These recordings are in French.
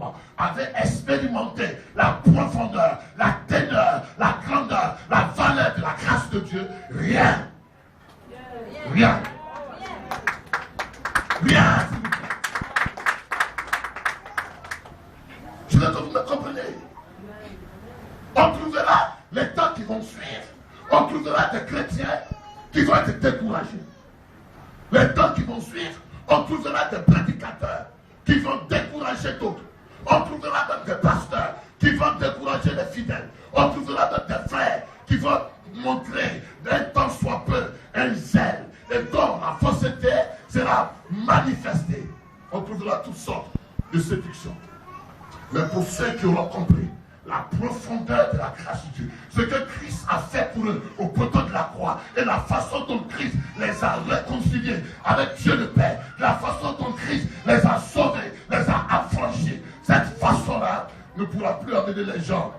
Testament avait expérimenté la profondeur, la teneur, la grandeur, la valeur de la grâce de Dieu, rien. Rien. Rien. Je veux que vous me compreniez. On trouvera les temps qui vont suivre. On trouvera des chrétiens qui vont être découragés. Les temps qui vont suivre, on trouvera des prédicateurs qui vont décourager d'autres. On trouvera même des pasteurs qui vont décourager les fidèles. On trouvera même des frères qui vont montrer d'un temps soit peu un zèle. Et donc la fausseté sera manifestée. On trouvera toutes sortes de séductions. Mais pour ceux qui auront compris la profondeur de la grâce de Dieu, ce que Christ a fait pour eux au poteau de la croix et la façon dont Christ les a réconciliés avec Dieu le Père, la façon dont Christ les a sauvés, les a affranchis, cette façon-là ne pourra plus amener les gens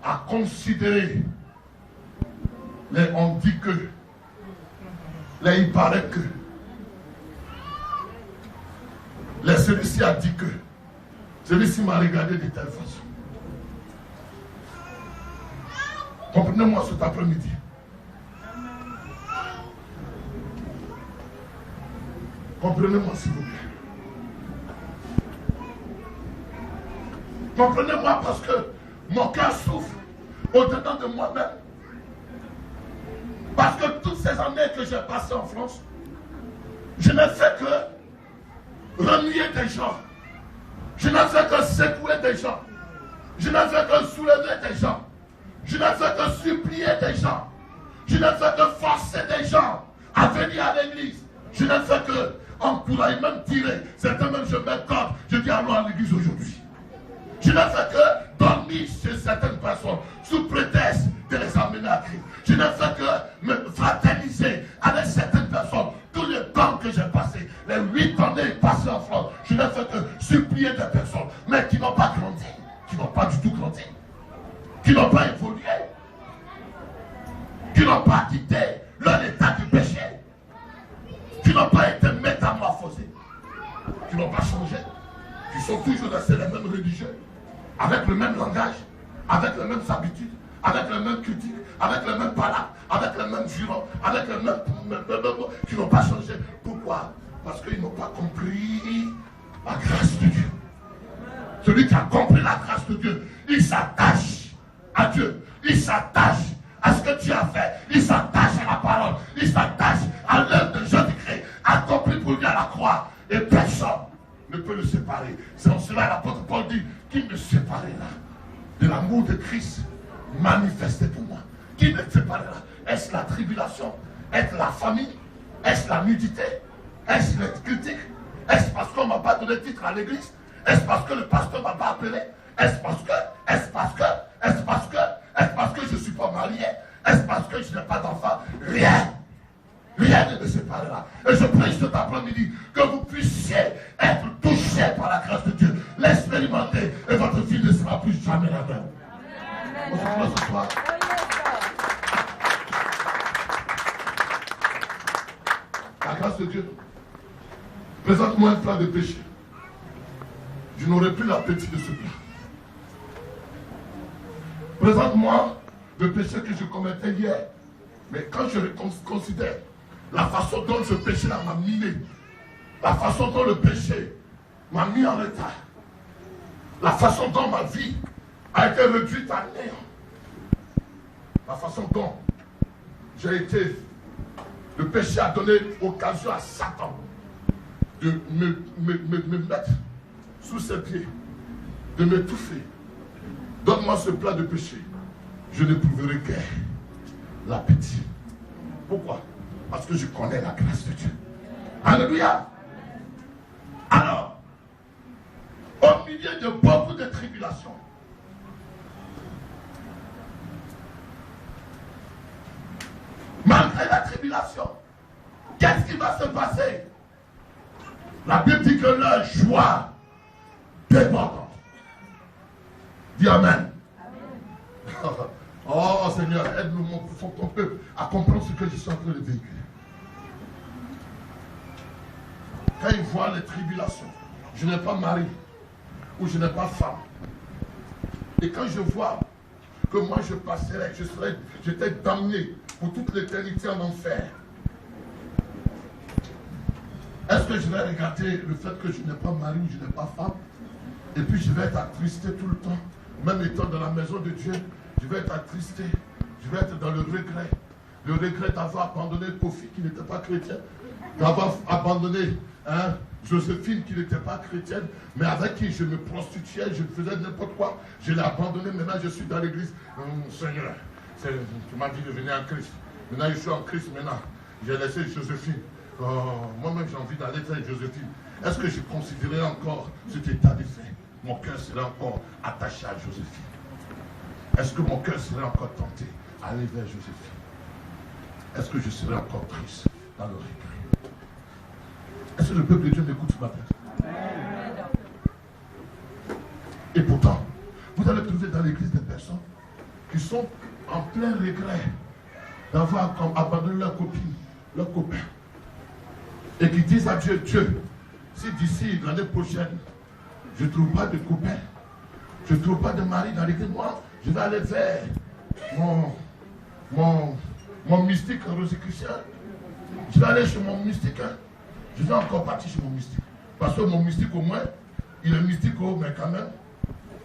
à considérer les on dit que, les il paraît que, les celui-ci a dit que, celui-ci m'a regardé de telle façon. Comprenez-moi cet après-midi. Comprenez-moi s'il vous plaît. Comprenez-moi parce que mon cœur souffre au-dedans de moi-même. Parce que toutes ces années que j'ai passées en France, je n'ai fait que remuer des gens. Je n'ai fait que secouer des gens. Je n'ai fait que soulever des gens. Je n'ai fait que supplier des gens. Je n'ai fait que forcer des gens à venir à l'église. Je n'ai fait que encourager, même tirer. Certains même je m'accorde. Je dis allons à l'église aujourd'hui. Je n'ai fait que dormir chez certaines personnes sous prétexte de les amener à Christ. Je n'ai fait que me fraterniser avec certaines personnes. Tout le temps que j'ai passé, les 8 années passées en France, je n'ai fait que supplier des personnes, mais qui n'ont pas grandi, qui n'ont pas du tout grandi, qui n'ont pas évolué, qui n'ont pas quitté leur état du péché, qui n'ont pas été métamorphosés, qui n'ont pas changé, qui sont toujours restés les mêmes religieux, avec le même langage, avec les mêmes habitudes, avec les mêmes critiques, avec les mêmes paroles, avec les mêmes jurons, avec les mêmes qui n'ont pas changé. Pourquoi? Parce qu'ils n'ont pas compris la grâce de Dieu. Celui qui a compris la grâce de Dieu, il s'attache à Dieu, il s'attache à ce que Dieu a fait, il s'attache à la parole, il s'attache à l'œuvre de Jésus-Christ, accompli pour lui à la croix, et personne ne peut le séparer. C'est en cela l'apôtre Paul dit, qui me séparera de l'amour de Christ manifesté pour moi? Qui me séparera? Est-ce la tribulation? Est-ce la famille? Est-ce la nudité? Est-ce les critiques? Est-ce parce qu'on ne m'a pas donné titre à l'église? Est-ce parce que le pasteur ne m'a pas appelé? Est-ce parce que je ne suis pas marié? Est-ce parce que je n'ai pas d'enfant? Rien. Rien ne me séparera. Et je prie cet après-midi que vous puissiez être touchés par la grâce de Dieu, l'expérimenter, et votre vie ne sera plus jamais la même. On se voit ce soir. La grâce de Dieu. Présente-moi un plat de péché. Je n'aurai plus l'appétit de ce plat. Présente-moi le péché que je commettais hier. Mais quand je considère la façon dont ce péché-là m'a miné, la façon dont le péché m'a mis en état, la façon dont ma vie a été réduite à néant, la façon dont j'ai été, le péché a donné occasion à Satan de me mettre sous ses pieds, de m'étouffer. Donne-moi ce plat de péché, je n'éprouverai guère l'appétit. Pourquoi? Parce que je connais la grâce de Dieu. Alléluia. Alors, au milieu de beaucoup de tribulations, malgré la tribulation, qu'est-ce qui va se passer? La Bible dit que leur joie débordante. Dis Amen. Oh Seigneur, aide-nous, ton peuple, à comprendre ce que je suis en train de véhiculer. Quand ils voient les tribulations, je n'ai pas mari, où je n'ai pas femme. Et quand je vois que moi je passerai, j'étais damné pour toute l'éternité en enfer, est-ce que je vais regarder le fait que je n'ai pas mari ou je n'ai pas femme, et puis je vais être attristé tout le temps, même étant dans la maison de Dieu, je vais être attristé, je vais être dans le regret d'avoir abandonné Kofi qui n'était pas chrétien, d'avoir abandonné Joséphine qui n'était pas chrétienne, mais avec qui je me prostituais, je faisais n'importe quoi, je l'ai abandonné, maintenant je suis dans l'église. Seigneur, tu m'as dit de venir en Christ, maintenant je suis en Christ, maintenant j'ai laissé Joséphine. Moi-même j'ai envie d'aller vers Joséphine. Est-ce que je considérais encore cet état de fait? Mon cœur serait encore attaché à Joséphine. Est-ce que mon cœur serait encore tenté à aller vers Joséphine? Est-ce que je serais encore triste dans le regret? Est-ce que le peuple de Dieu m'écoute ce matin? Et pourtant, vous allez trouver dans l'église des personnes qui sont en plein regret d'avoir abandonné leur copine, leur copain. Et qui disent à Dieu, Dieu, si d'ici l'année prochaine, je ne trouve pas de copain, je ne trouve pas de mari dans l'église, moi, je vais aller vers mon mystique rosicrucien. Je vais aller chez mon mystique. Je vais encore partir chez mon mystique. Parce que mon mystique, au moins, il est mystico, mais quand même,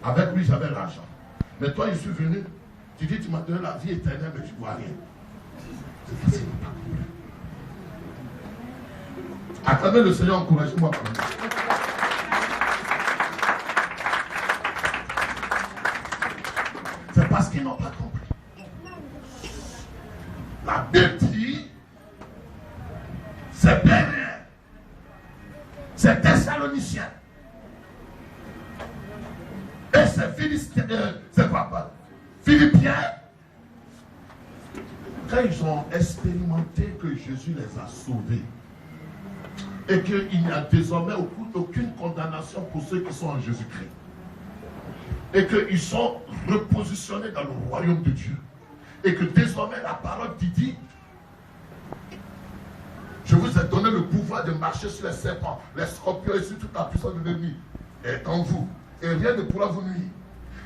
avec lui, j'avais l'argent. Mais toi, je suis venu, tu dis, tu m'as donné la vie éternelle, mais je ne vois rien. C'est facile. Attendez le Seigneur, encouragez-moi. C'est parce qu'ils n'ont pas compris. La Bible, c'est Béréen, c'est Thessaloniciens. Et c'est Philippiens. Quand ils ont expérimenté que Jésus les a sauvés, et qu'il n'y a désormais aucune condamnation pour ceux qui sont en Jésus-Christ. Et qu'ils sont repositionnés dans le royaume de Dieu. Et que désormais la parole dit, je vous ai donné le pouvoir de marcher sur les serpents, les scorpions et sur toute la puissance de l'ennemi. Et en vous. Et rien ne pourra vous nuire.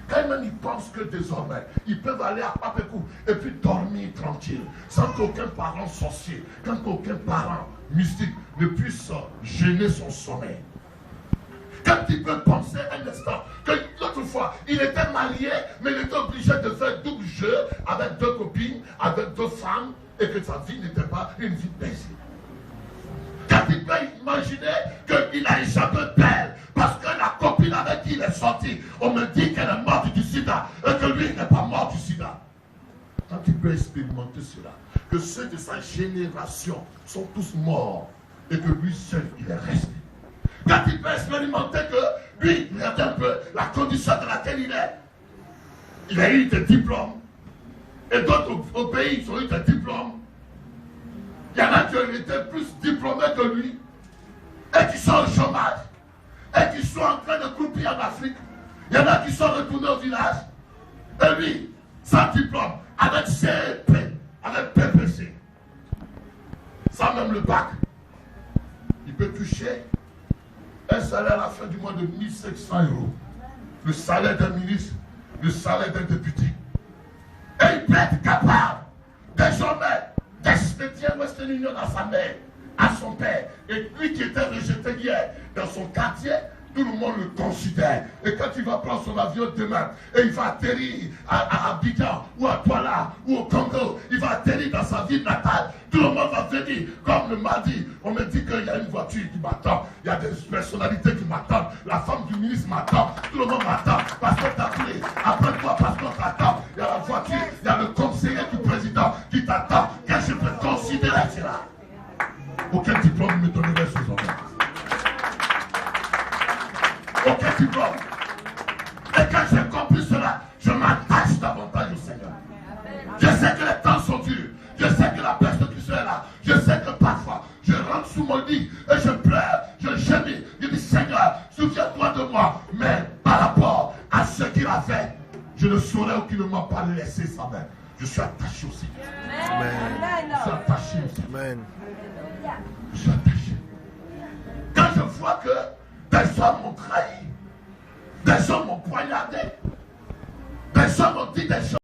Quand même ils pensent que désormais, ils peuvent aller à Papécou et puis dormir tranquille, sans qu'aucun parent sorcier, qu'aucun parent mystique ne puisse gêner son sommeil. Quand il peut penser un instant que l'autre fois, il était marié, mais il était obligé de faire double jeu avec 2 copines, avec 2 femmes, et que sa vie n'était pas une vie paisible. Quand il peut imaginer qu'il a échappé belle, parce que la copine avec qui il est sorti, on me dit qu'elle est morte du sida, et que lui n'est pas mort du sida. Quand il peut expérimenter cela, que ceux de sa génération sont tous morts, et que lui seul, il est resté. Quand il peut expérimenter que lui, regardez un peu la condition dans laquelle il est. Il a eu des diplômes. Et d'autres au pays, ils ont eu des diplômes. Il y en a qui ont été plus diplômés que lui. Et qui sont au chômage. Et qui sont en train de croupir en Afrique. Il y en a qui sont retournés au village. Et lui, sans diplôme, avec CEP, avec PPC, sans même le bac, il peut toucher un salaire à la fin du mois de 1500 €. Le salaire d'un ministre, le salaire d'un député. Et il peut être capable désormais d'expédier Western Union à sa mère, à son père. Et lui qui était rejeté hier dans son quartier, tout le monde le considère. Et quand il va prendre son avion demain, et il va atterrir à Abidjan, ou à Douala, ou au Congo, il va atterrir dans sa ville natale, tout le monde va venir. Comme le mardi, on me dit qu'il y a une voiture qui m'attend, il y a des personnalités qui m'attendent, la femme du ministre m'attend, tout le monde m'attend, parce qu'on t'a appelé, après toi, parce qu'on t'attend, il y a la voiture, il y a le conseiller du président qui t'attend. Qu'est-ce que je peux considérer cela? Aucun diplôme ne me donnerait ce genre. Aucun diplôme. Et quand j'ai compris cela, je m'attache davantage au Seigneur. Je sais que les temps sont durs. Je sais que la persécution est là. Je sais que parfois, je rentre sous mon lit et je pleure, je gémis. Je dis, Seigneur, souviens-toi de moi. Mais par rapport à ce qu'il a fait, je ne saurais aucunement pas laisser sa main. Je suis attaché au Seigneur. Amen. Je suis attaché au Seigneur. Amen. Je suis attaché. Quand je vois que des hommes m'ont trahi, hommes ont poignardé. Des hommes ont dit des choses.